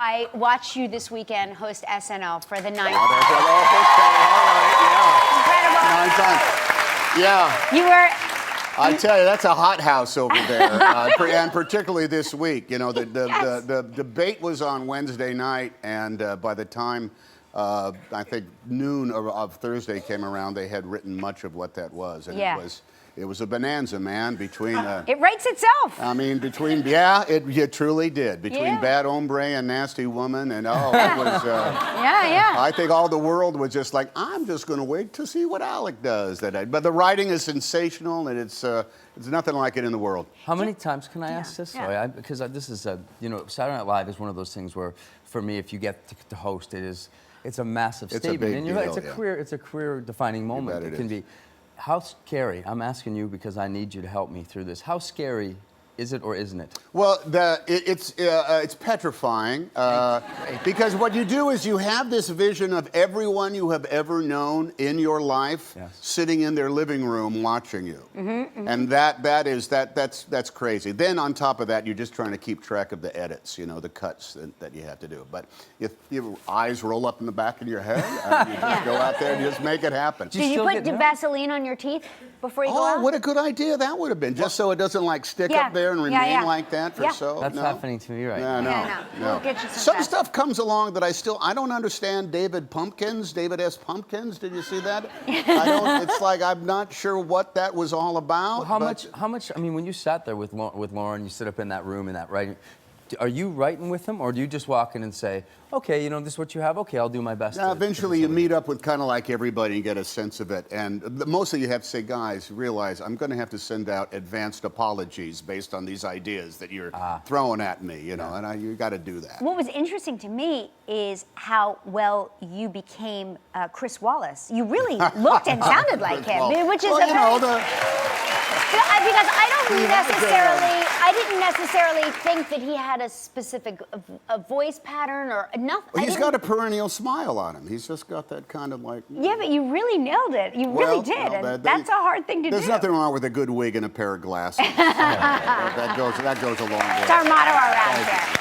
I watched you this weekend host SNL for the ninth All time. right, yeah. Incredible. 9 times. Yeah. You were. I tell you, that's a hot house over there, and particularly this week. You know, the debate was on Wednesday night, and by the time I think noon of Thursday came around, they had written much of what that was, and it was a bonanza, man. Between it writes itself. I mean, it truly did. Between Bad Hombre and Nasty Woman, and it was. I think all the world was just like, I'm just going to wait to see what Alec does. But the writing is sensational, and it's nothing like it in the world. How many times can I ask this? Yeah. Because this is Saturday Night Live is one of those things where, for me, if you get to host, it's a massive statement. Big deal, it's a career-defining moment. You bet it can be. How scary? I'm asking you because I need you to help me through this. How scary is it or isn't it? Well, it's petrifying because what you do is you have this vision of everyone you have ever known in your life sitting in their living room watching you, and that's crazy. Then on top of that, you're just trying to keep track of the edits, the cuts that you have to do. But if your eyes roll up in the back of your head, you just go out there and just make it happen. Did you put Vaseline on your teeth before you go out? Oh, what a good idea that would have been, just so it doesn't stick up there and remain like that for so. That's happening to me right now. No. We'll get you some stuff comes along that I don't understand. David S. Pumpkins. Did you see that? It's like I'm not sure what that was all about. Well, how much? I mean, when you sat there with Lauren, you sit up in that room and that writing. Are you writing with him, or do you just walk in and say, okay, this is what you have, okay, I'll do my best? Now, eventually you meet up with kind of like everybody and get a sense of it. And mostly you have to say, guys, realize I'm going to have to send out advanced apologies based on these ideas that you're throwing at me, and you got to do that. What was interesting to me is how well you became Chris Wallace. You really looked and sounded like him, which is because I didn't necessarily think that he had a specific voice pattern or nothing. Well, he's got a perennial smile on him. He's just got that kind of like. Yeah, but you really nailed it. You really did, and that's a hard thing to do. There's nothing wrong with a good wig and a pair of glasses. that goes a long way. It's our motto around here.